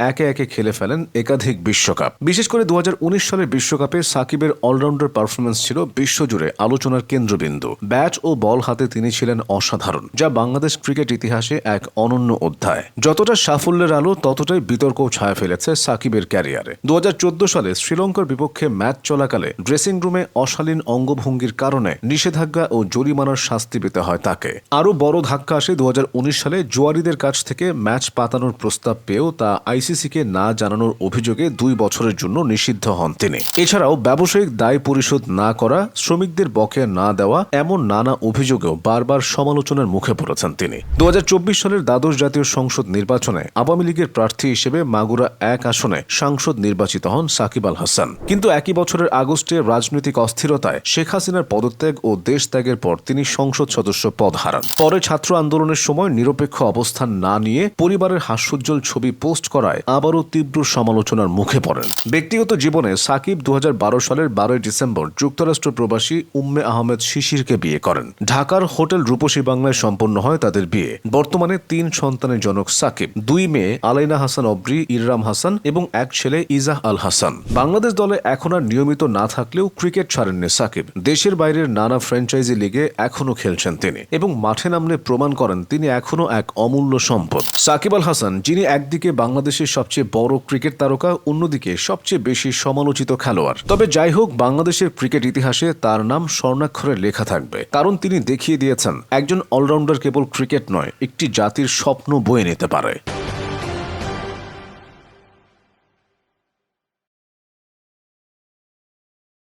একে একে খেলে ফেলেন একাধিক বিশ্বকাপ। বিশেষ করে 2019 সালের বিশ্বকাপে সাকিবের অলরাউন্ডার পারফরমেন্স ছিল বিশ্বজুড়ে আলোচনার কেন্দ্রবিন্দু। ব্যাট ও বল হাতে তিনি ছিলেন অসাধারণ, যা বাংলাদেশ ক্রিকেট ইতিহাসে এক অনন্য অধ্যায়। যতটা সাফল্যের আলো ততটাই বিতর্কও ছায়া ফেলেছে সাকিবের ক্যারিয়ারে। 2014 সালে শ্রীলঙ্কার বিপক্ষে ম্যাচ চলাকালে ড্রেসিং রুমে অশালীন অঙ্গভঙ্গির কারণে নিষেধাজ্ঞা ও জরিমানার শাস্তি পেতে হয় তাকে। আরও বড় ধাক্কা আসে 2019 সালে জুয়ারিদের কাছ থেকে ম্যাচ পাতানোর প্রস্তাব পেয়েও তা আইসিসিকে না জানানোর অভিযোগে 2 বছরের জন্য নিষিদ্ধ হন তিনি। এছাড়াও ব্যবসায়িক দায় পরিশোধ না করা, শ্রমিকদের বকেয়া না দেওয়া, এমন নানা অভিযোগেও বারবার সমালোচনার মুখে পড়েছেন তিনি। 2024 সালের দ্বাদশ জাতীয় সংসদ নির্বাচনে আওয়ামী লীগের প্রার্থী হিসেবে মাগুরা 1 আসনে সাংসদ নির্বাচিত হন সাকিব আল হাসান। কিন্তু একই বছরের আগস্টে রাজনৈতিক অস্থিরতায় শেখ হাসিনার পদত্যাগ ও দেশ ত্যাগের পর তিনি সংসদ সদস্য পদ হারান। পরে ছাত্র আন্দোলনের সময় নিরপেক্ষ অবস্থান না নিয়ে পরিবারের হাস্যোজ্জ্বল ছবি পোস্ট করায় আবারও তীব্র সমালোচনার মুখে পড়েন। ব্যক্তিগত জীবনে সাকিব 2012 সালের 12 ডিসেম্বর যুক্তরাষ্ট্র প্রবাসী উম্মে আহমেদ শিশিরকে বিয়ে করেন। ঢাকার হোটেল রূপসী বাংলায় সম্পন্ন হয় তাদের বিয়ে। বর্তমানে 3 সন্তানের জনক সাকিব। 2 মেয়ে আলাইনা হাসান অব্রি, ইররাম হাসান এবং 1 ছেলে ইজাহ আল হাসান। বাংলাদেশ দলে এখন আর নিয়মিত না থাকলেও ক্রিকেট ছাড়েননি সাকিব। দেশের বাইরের নানা ফ্র্যাঞ্চাইজি লিগে এখনও খেলছেন তিনি এবং মাঠে নামলে প্রমাণ করেন তিনি এখনও এক অমূল্য সম্পদ। সাকিব আল হাসান, যিনি একদিকে বাংলাদেশের সবচেয়ে বড় ক্রিকেট তারকা, অন্যদিকে সবচেয়ে বেশি সমালোচিত খেলোয়াড়। তবে যাই হোক, বাংলাদেশের ক্রিকেট ইতিহাসে তার নাম স্বর্ণাক্ষরে লেখা থাকবে, কারণ তিনি দেখিয়ে দিয়েছেন একজন অলরাউন্ডার কেবল ক্রিকেট নয়, একটি জাতির স্বপ্ন বয়ে নিতে পারে।